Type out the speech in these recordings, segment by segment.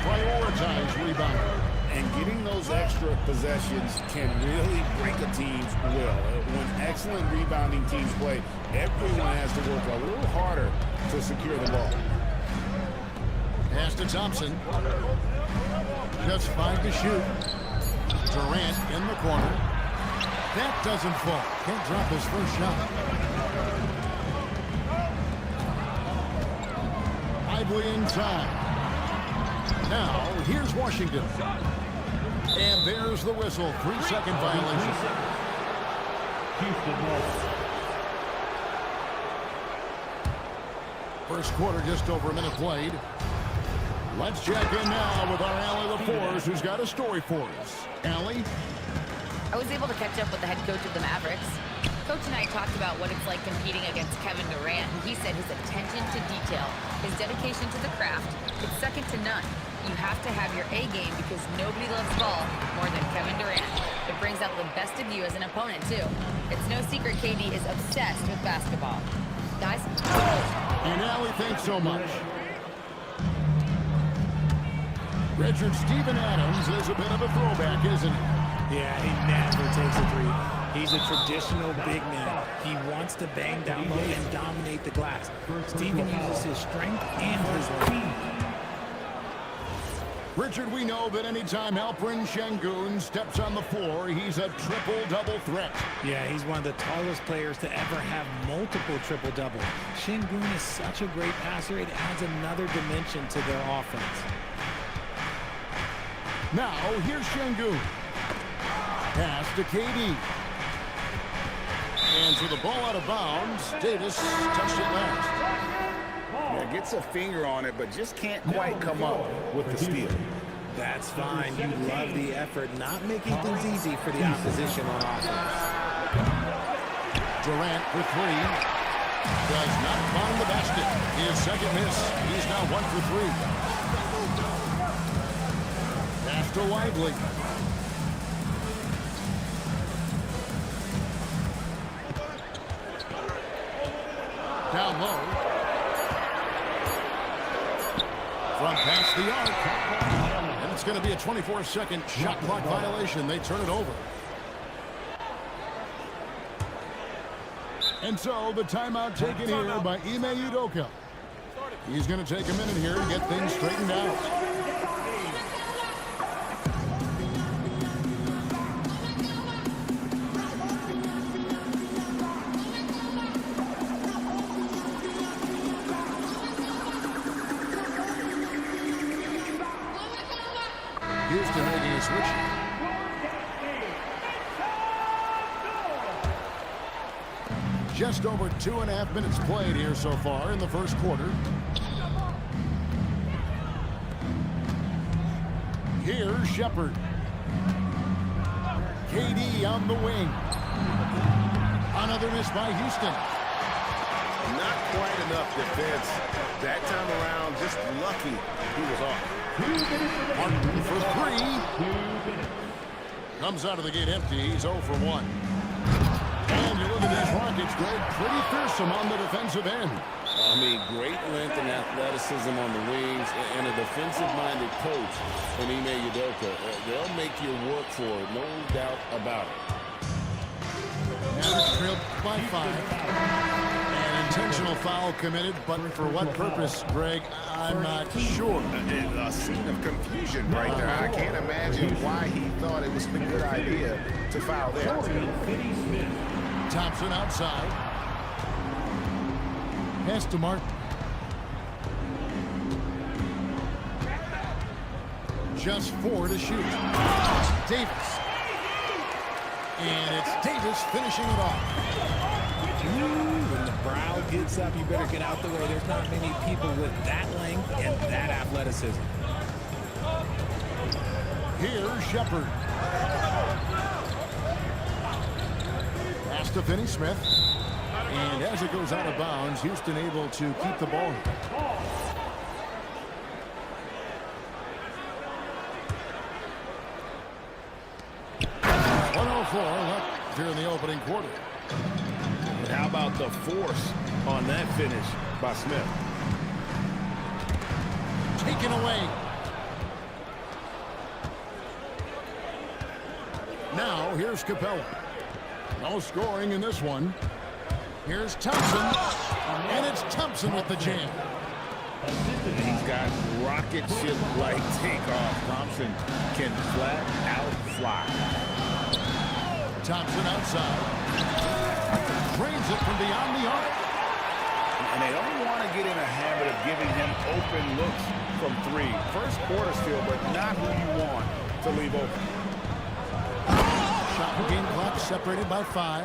prioritize rebounding. And getting those extra possessions can really break a team's will. When excellent rebounding teams play, everyone has to work a little harder to secure the ball. Pass to Thompson. Just 5 to shoot. Durant in the corner. That doesn't fall. Can't drop his first shot. Lively inside. Now, here's Washington. And there's the whistle. 3-second violation. First quarter, just over a minute played. Let's check in now with our Allie LaForce, who's got a story for us. Allie? I was able to catch up with the head coach of the Mavericks. Coach and I talked about what it's like competing against Kevin Durant, and he said his attention to detail, his dedication to the craft, it's second to none. You have to have your A game because nobody loves ball more than Kevin Durant. It brings out the best of you as an opponent, too. It's no secret KD is obsessed with basketball. Guys? And Allie, thanks so much. Richard Steven Adams is a bit of a throwback, isn't he? Yeah, he never takes a three. He's a traditional big man. He wants to bang down low and dominate the glass. Steven uses his strength and his length. Richard, we know that anytime Alperen Şengün steps on the floor, he's a triple-double threat. Yeah, he's one of the tallest players to ever have multiple triple-double. Şengün is such a great passer, it adds another dimension to their offense. Now, here's Şengün. Pass to KD. And so the ball out of bounds. Davis touched it last. Yeah, gets a finger on it, but just can't quite come up with the steal. That's fine. You love the effort, not making things easy for the opposition on offense. Durant for three. Does not find the basket. His second miss. He's now 1 for 3. Pass to Lively. Down low. Front past the arc. And it's going to be a 24-second shot clock violation. They turn it over. And so the timeout taken here by Ime Udoka. He's going to take a minute here to get things straightened out. Houston making a switch. Just over 2.5 minutes played here so far in the first quarter. Here's Shepherd. KD on the wing. Another miss by Houston. Not quite enough defense. That time around, just lucky he was off. Martin for three. Comes out of the gate empty. He's 0 for 1. And you look at these Rockets, Greg, pretty fearsome on the defensive end. I mean, great length and athleticism on the wings, and a defensive-minded coach in Ime Udoka. They'll make you work for it, no doubt about it. Mavericks trailed by 5. An intentional foul committed, but for what purpose, Greg, I'm not sure. A scene of confusion right there. I can't imagine why he thought it was a good idea to foul there. Thompson outside. Pass to Martin. Just 4 to shoot. Davis. And it's Davis finishing it off. When the brow gets up, you better get out the way. There's not many people with that length and that athleticism. Here's Shepherd. Pass to Finney-Smith. And as it goes out of bounds, Houston able to keep the ball. Left here in the opening quarter. And how about the force on that finish by Smith? Taken away. here's Capella. No scoring in this one. Here's Thompson. And it's Thompson with the jam. He's got rocket ship-like takeoff. Thompson can flat out fly. Thompson outside. Drains it from beyond the arc. And they don't want to get in a habit of giving him open looks from three. First quarter still, but not who you want to leave open. Shot and game clock separated by 5.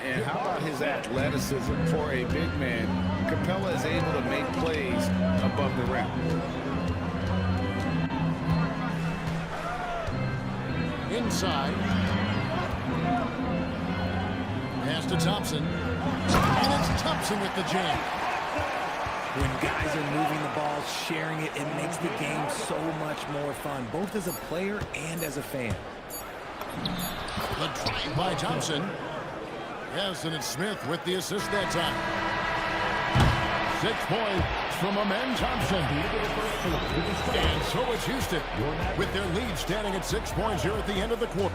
And how about his athleticism for a big man? Capella is able to make plays above the rim. Inside. Pass to Thompson. And it's Thompson with the jam. When guys are moving the ball, sharing it, it makes the game so much more fun, both as a player and as a fan. The drive by Thompson. Yes, and it's Smith with the assist that time. 6 points from Amen Thompson. And so it's Houston with their lead standing at 6 points here at the end of the quarter.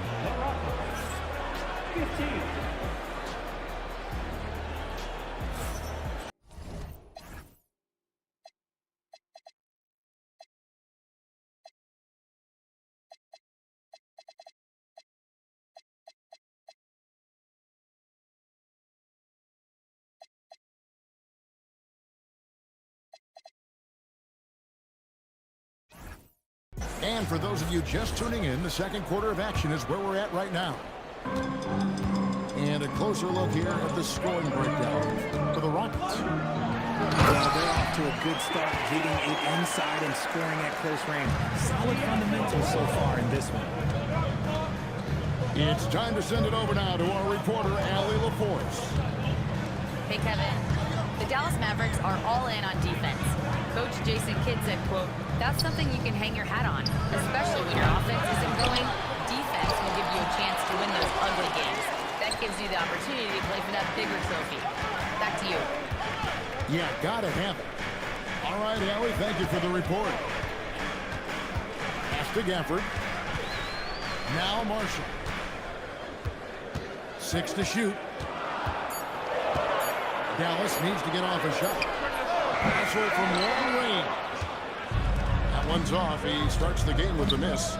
And for those of you just tuning in, the second quarter of action is where we're at right now. And a closer look here at the scoring breakdown for the Rockets. Well, they're off to a good start, getting it inside and scoring at close range. Solid fundamentals so far in this one. It's time to send it over now to our reporter, Allie LaForce. Hey, Kevin. The Dallas Mavericks are all in on defense. Coach Jason Kidd said, quote, "That's something you can hang your hat on, especially when your offense isn't going. Defense will give you a chance to win those ugly games. That gives you the opportunity to play for that bigger trophy." Back to you. Yeah, gotta have it. All right, Allie, thank you for the report. Pass to Gafford. Now Marshall. 6 to shoot. Dallas needs to get off a shot. Passer from long range. That one's off. He starts the game with a miss.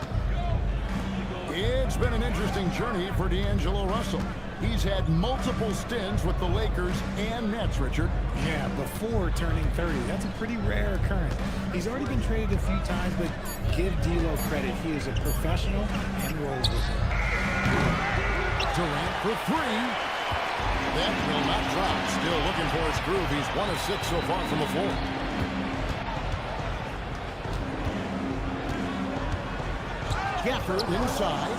It's been an interesting journey for D'Angelo Russell. He's had multiple stints with the Lakers and Nets, Richard. Yeah, before turning 30. That's a pretty rare occurrence. He's already been traded a few times, but give D'Lo credit. He is a professional and rolls with it. Durant for 3. That will not drop. Still looking for his groove. He's 1 of 6 so far from the floor. Gafford inside.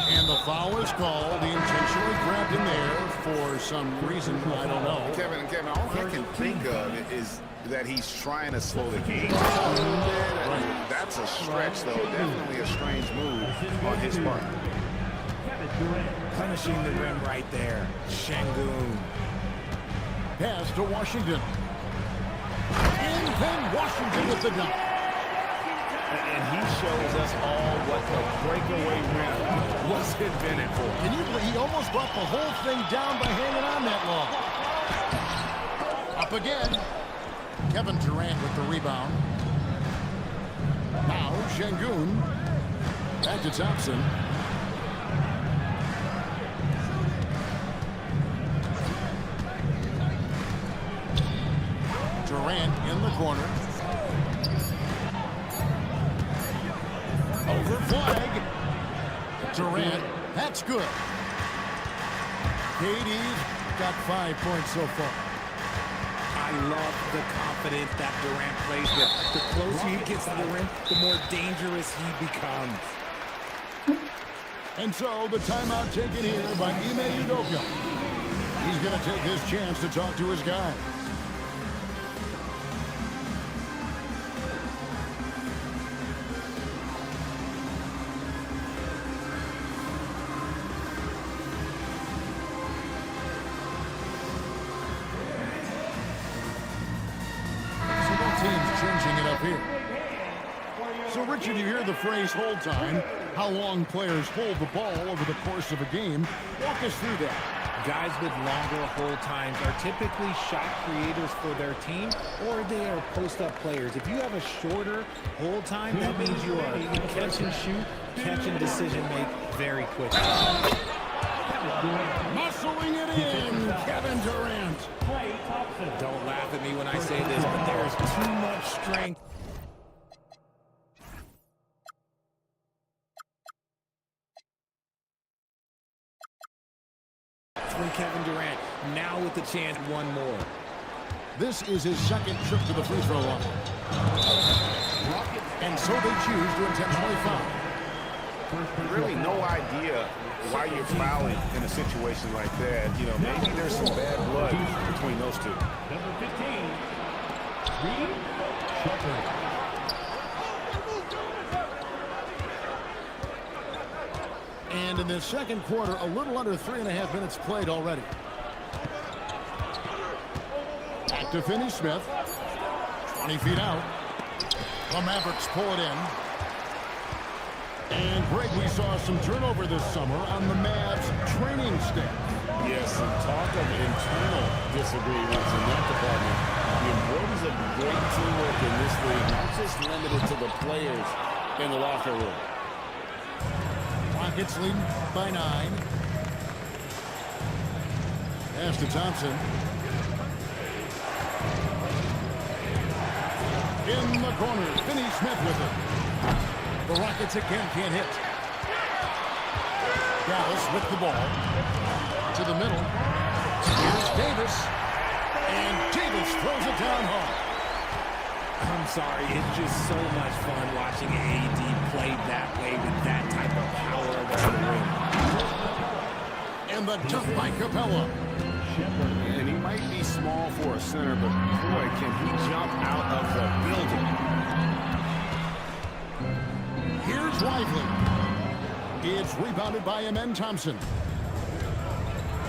And the foul is called. He intentionally grabbed him there for some reason. I don't know. Kevin, all I can think of is that he's trying to slow the game down a little bit. Right. That's a stretch, though. Definitely a strange move on his part. Punishing the rim right there. Şengün. Pass to Washington. And then Washington with the dunk. And he shows us all what the breakaway rim was invented for. Can you believe he almost brought the whole thing down by hanging on that long? Up again. Kevin Durant with the rebound. Now Şengün. Back to Thompson. Durant in the corner. Over flag. Durant, that's good. KD's got 5 points so far. I love the confidence that Durant plays with. The closer he gets to the rim, the more dangerous he becomes. And so the timeout taken here by Ime Udoka. He's going to take his chance to talk to his guy. So, Richard, you hear the phrase hold time, how long players hold the ball over the course of a game. Walk us through that. Guys with longer hold times are typically shot creators for their team, or they are post-up players. If you have a shorter hold time, that means you are catch and shoot, catch and decision make very quickly. Muscling it in, Kevin Durant. Don't laugh at me when I say this, but there is too much strength. From Kevin Durant, now with the chance, one more. This is his second trip to the free throw line. And so they choose to intentionally foul. Really no idea why you're fouling in a situation like that. You know, maybe there's some bad blood between those two. Number 15, Reed Shepherd. And in the second quarter, a little under 3.5 minutes played already. Back to Finney-Smith. 20 feet out. The Mavericks pull it in. And, Greg, we saw some turnover this summer on the Mavs training staff. Yes, some talk of internal disagreements in that department. The importance of great teamwork in this league, not just limited to the players in the locker room. Rockets leading by 9. Pass to Thompson. In the corner, Finney-Smith with it. The Rockets again can't hit. Dallas with the ball. To the middle. Here's Davis. And Davis throws it down hard. I'm sorry, it's just so much fun watching AD play that way with that type of power around the rim. And the dunk by Capella. And he might be small for a center, but boy, can he jump out of the building. Here's Lively. It's rebounded by Amen Thompson.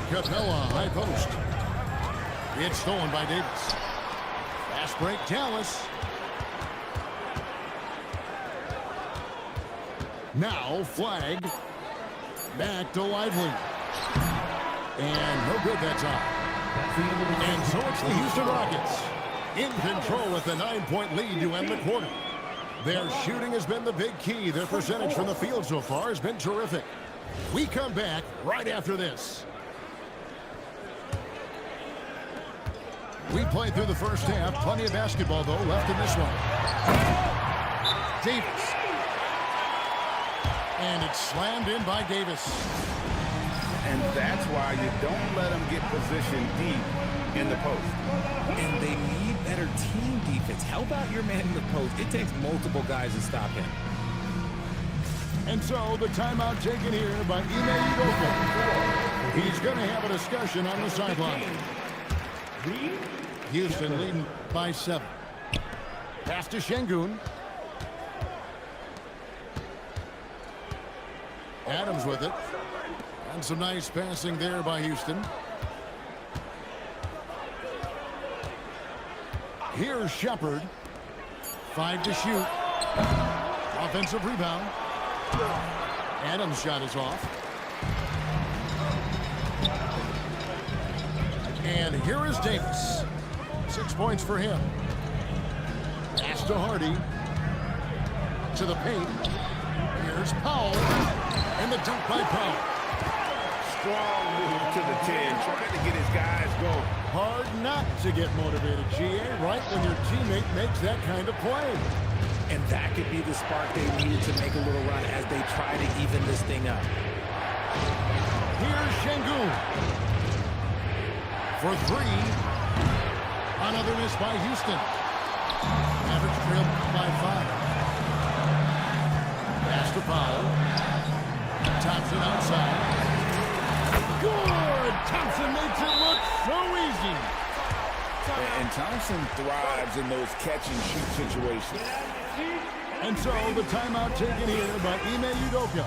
Capella, high post. It's stolen by Davis. Fast break, Dallas. Now flag. Back to Lively. And no good that time. And so it's the Houston Rockets in control with a 9-point lead to end the quarter. Their shooting has been the big key. Their percentage from the field so far has been terrific. We come back right after this. We played through the first half. Plenty of basketball, though, left in this one. Davis. And it's slammed in by Davis. And that's why you don't let them get positioned deep in the post. And they need better team defense. Help out your man in the post. It takes multiple guys to stop him. And so the timeout taken here by Ime Udoka. He's going to have a discussion on the sideline. Houston leading by 7. Pass to Şengün. Adams with it. And some nice passing there by Houston. Here's Shepherd. 5 to shoot. Offensive rebound. Adams' shot is off. And here is Davis. 6 points for him. Pass to Hardy. To the paint. Here's Powell. And the dunk by Powell. Strong move to the 10, trying to get his guys going. Hard not to get motivated, GA, right when your teammate makes that kind of play. And that could be the spark they needed to make a little run as they try to even this thing up. Here's Şengün. For 3. Another miss by Houston. Mavericks trail by 5. Pass to Powell. Thompson outside. Good! Thompson makes it look so easy. And Thompson thrives in those catch-and-shoot situations. And so the timeout taken here by Ime Udoka.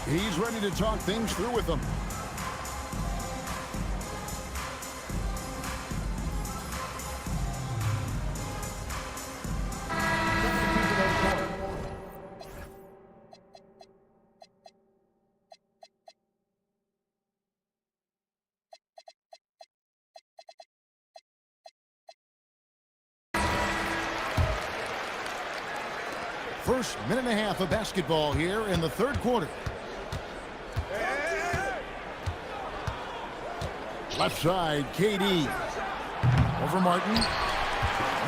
He's ready to talk things through with them. First minute and a half of basketball here in the third quarter. Left side, KD. Over Martin.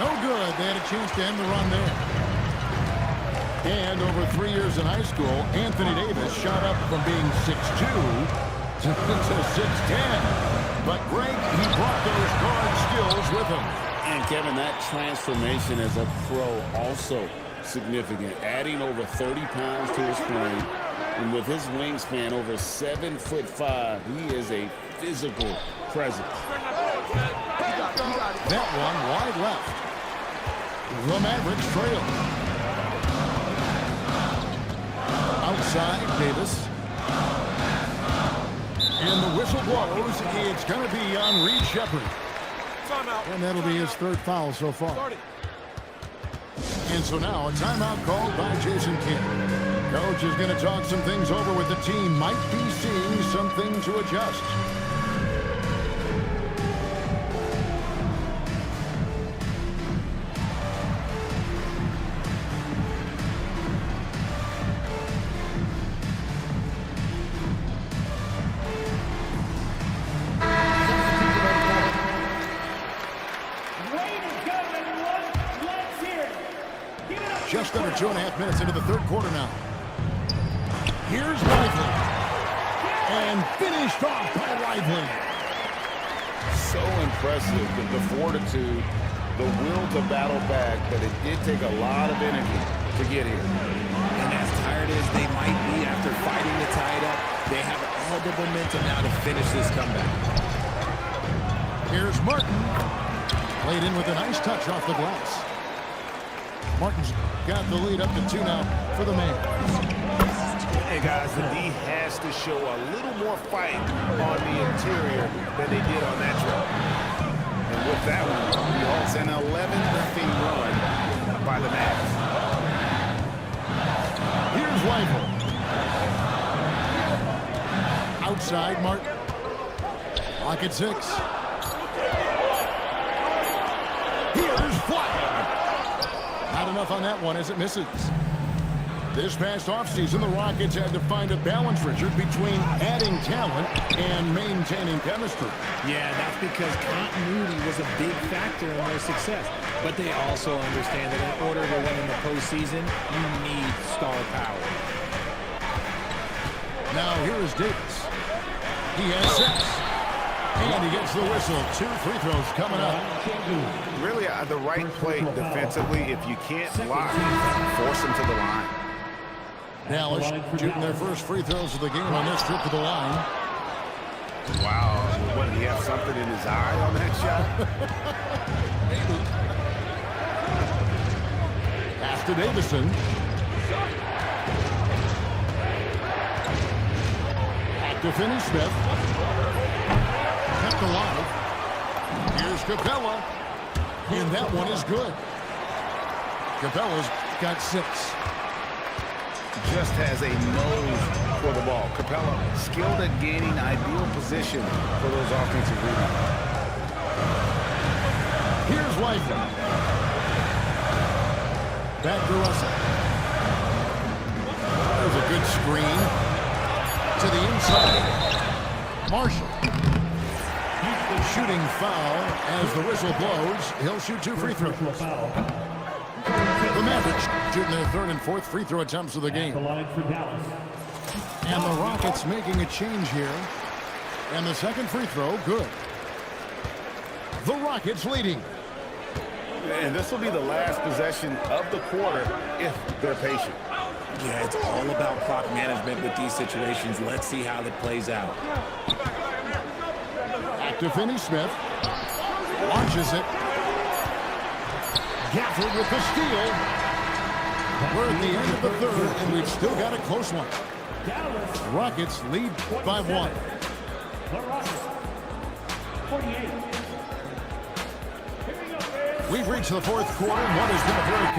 No good. They had a chance to end the run there. And over 3 years in high school, Anthony Davis shot up from being 6'2" to 6'10". But Greg, he brought those guard skills with him. And Kevin, that transformation as a pro also significant. Adding over 30 pounds to his frame. And with his wingspan over 7'5", he is a physical presence. That one wide left. The Mavericks trail. Outside, Davis. And the whistle blows. It's going to be on Reed Shepherd. And that'll be his third foul so far. And so now a timeout called by Jason Kidd. Coach is going to talk some things over with the team. Might be seeing something to adjust. Just under 2.5 minutes into the third quarter now. Here's Lively. And finished off by Lively. So impressive, the fortitude, the will to battle back, but it did take a lot of energy to get here. And as tired as they might be after fighting to tie it up, they have all the momentum now to finish this comeback. Here's Martin. Played in with a nice touch off the glass. Martin's got the lead up to 2 now for the man. Hey, guys, the D has to show a little more fight on the interior than they did on that trip. And with that one, it's an 11-0 run by the Mavs. Here's Lively. Outside, Martin. Clock at 6. Here's Fly. Not enough on that one as it misses. This past offseason, the Rockets had to find a balance, Richard, between adding talent and maintaining chemistry. Yeah, that's because continuity was a big factor in their success. But they also understand that in order to win in the postseason, you need star power. Now here is Davis. He has 6. And he gets the whistle. 2 free throws coming up. Really, the right play defensively. If you can't block, force them to the line. Dallas shooting their first free throws of the game on this trip to the line. Wow. What, did he have something in his eye on that shot? Pass to Davison. Back to Finney-Smith. Kept alive. Here's Capella. And that one is good. Capella's got 6. Just has a nose for the ball. Capella skilled at gaining ideal position for those offensive rebounds. Here's Lively. Back to Russell. There's a good screen. To the inside. Marshall. Shooting foul as the whistle blows. He'll shoot 2 free throws. The Mavericks shooting their 3rd and 4th free throw attempts of the game. And the Rockets making a change here. And the 2nd free throw, good. The Rockets leading. And this will be the last possession of the quarter if they're patient. Yeah, it's all about clock management with these situations. Let's see how it plays out. Back to Finney-Smith. Launches it. Gafford with the steal. We're at the end of the 3rd, and we've still got a close one. The Rockets lead by 1. We've reached the 4th quarter. What has been a very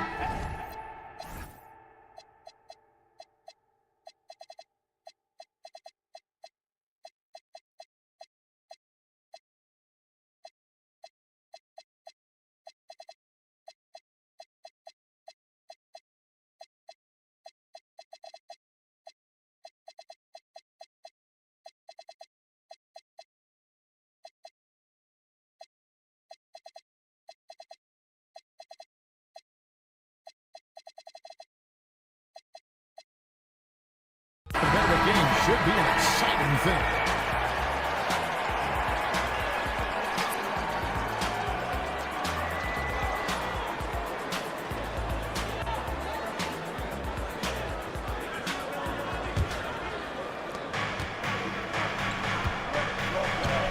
didn't think.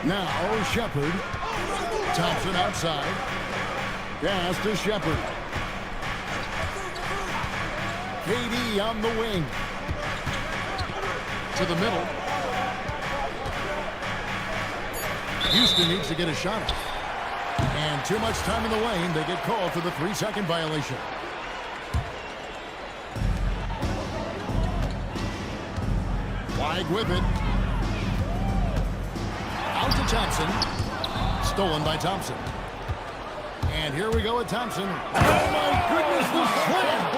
Now Shepard. Thompson outside. Pass to Shepard. KD on the wing. To the middle. Houston needs to get a shot off. And too much time in the lane. They get called for the 3-second violation. Wide with it. Out to Thompson. Stolen by Thompson. And here we go with Thompson. Oh my goodness, the slam!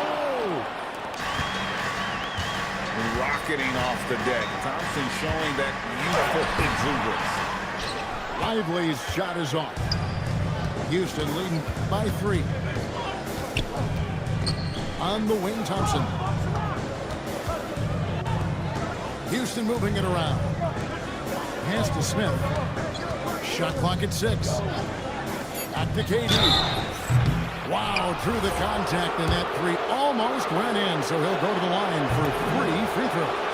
Rocketing off the deck. Thompson showing that youthful exuberance. Lively's shot is off. Houston leading by 3. On the wing, Thompson. Houston moving it around. Pass to Smith. Shot clock at 6. Back to KD. Wow, drew the contact, and that 3 almost went in, so he'll go to the line for 3 free throws.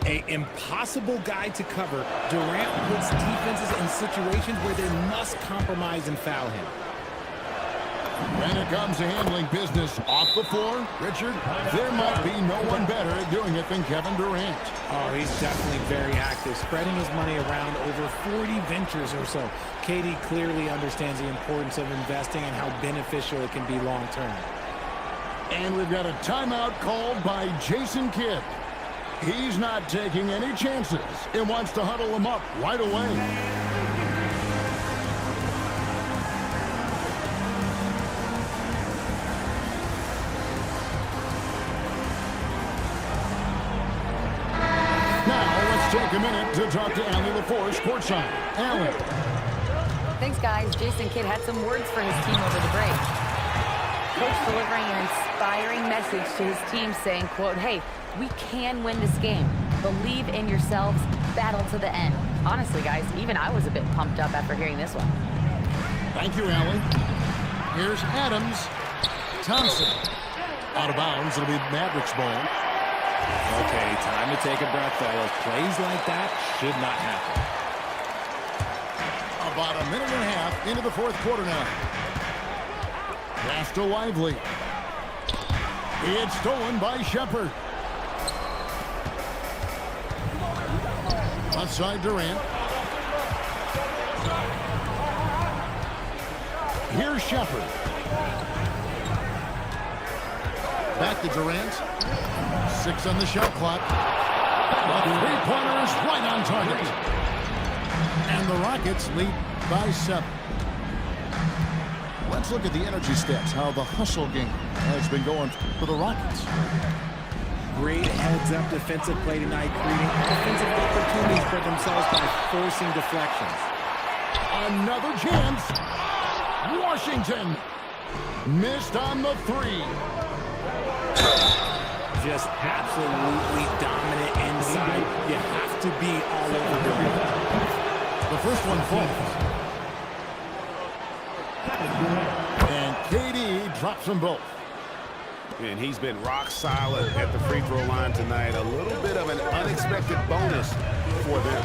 An impossible guy to cover. Durant puts defenses in situations where they must compromise and foul him. When it comes to handling business off the floor, Richard, there might be no one better at doing it than Kevin Durant. Oh, he's definitely very active, spreading his money around over 40 ventures or so. KD clearly understands the importance of investing and how beneficial it can be long-term. And we've got a timeout called by Jason Kidd. He's not taking any chances and wants to huddle them up right away. Take a minute to talk to Allie LaForce courtside. Allie. Thanks, guys. Jason Kidd had some words for his team over the break. Coach delivering an inspiring message to his team saying, quote, hey, we can win this game. Believe in yourselves. Battle to the end. Honestly, guys, even I was a bit pumped up after hearing this one. Thank you, Allie. Here's Adams. Thompson. Out of bounds. It'll be Mavericks ball. Okay, time to take a breath, fellas. Plays like that should not happen. About a minute and a half into the 4th quarter now. Pass to Lively. It's stolen by Shepard. Outside Durant. Here's Shepard. Back to Durant. 6 on the shot clock. The 3-pointers right on target. And the Rockets lead by 7. Let's look at the energy stats, how the hustle game has been going for the Rockets. Great heads-up defensive play tonight, creating offensive opportunities for themselves by forcing deflections. Another chance. Washington missed on the 3. Just absolutely dominant inside. You have to be all over the rim. The first one falls. And KD drops them both. And he's been rock solid at the free throw line tonight. A little bit of an unexpected bonus for them.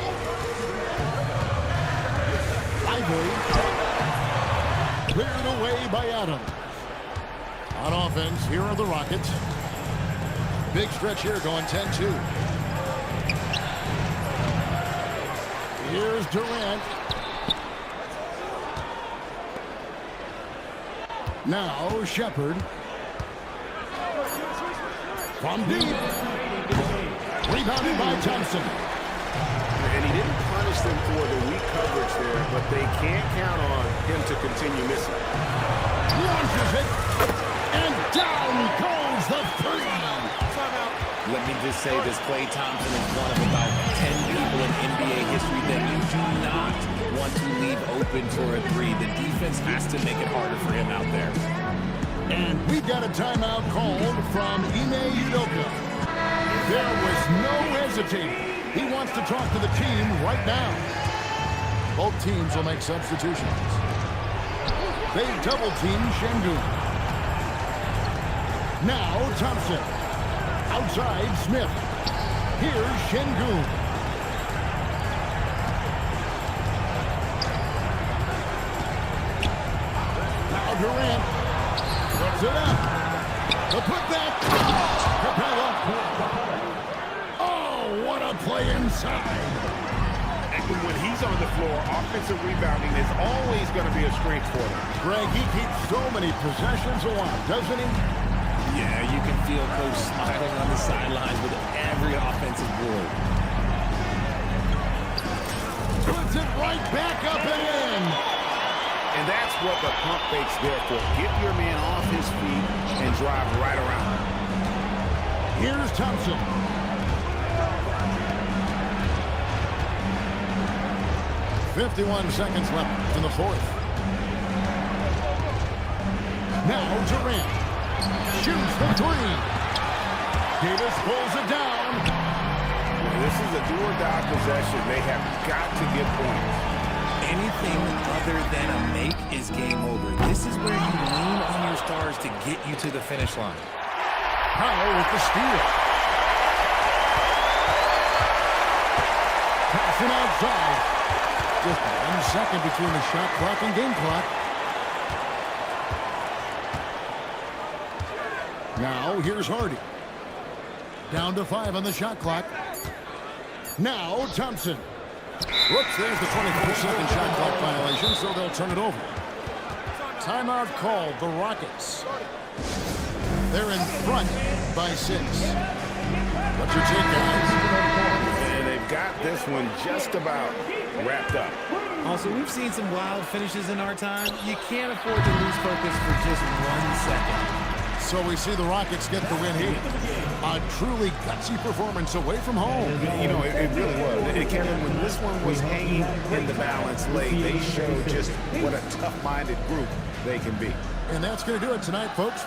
Lively. Cleared away by Adams. On offense, here are the Rockets. Big stretch here going 10-2. Here's Durant. Now Shepard. From deep. Rebounded by Thompson. And he didn't punish them for the weak coverage there, but they can't count on him to continue missing. Launches it. And down goes the 3. Let me just say this, Klay Thompson is one of about 10 people in NBA history that you do not want to leave open for a 3. The defense has to make it harder for him out there. And we've got a timeout called from Ime Udoka. There was no hesitating. He wants to talk to the team right now. Both teams will make substitutions. They double-team Şengün. Now Thompson. Outside Smith. Here's Şengün. Now Durant. Puts it up. The putback. Capella. Oh, what a play inside. When he's on the floor, offensive rebounding is always going to be a strength for them. Greg, he keeps so many possessions alive, doesn't he? Yeah, you can feel Coach smiling on the sidelines with every offensive board. Puts it right back up and in. And that's what the pump fake's there for. Get your man off his feet and drive right around him. Here's Thompson. 51 seconds left in the fourth. Now Durant shoots the three. Davis pulls it down. This is a do-or-die possession. They have got to get points. Anything other than a make is game over. This is where you lean on your stars to get you to the finish line. Powell with the steal. Passing outside. Just 1 second between the shot clock and game clock. Now here's Hardy. Down to 5 on the shot clock. Now Thompson. Whoops, there's the 24-second shot clock violation, so they'll turn it over. Timeout called, the Rockets. They're in front by 6. What's your take, guys? And they've got this one just about wrapped up. Also, we've seen some wild finishes in our time. You can't afford to lose focus for just 1 second. So we see the Rockets get the win here. A truly gutsy performance away from home. You know, it really was. And Kevin, when this one was hanging in the balance late, they showed just what a tough-minded group they can be. And that's going to do it tonight, folks.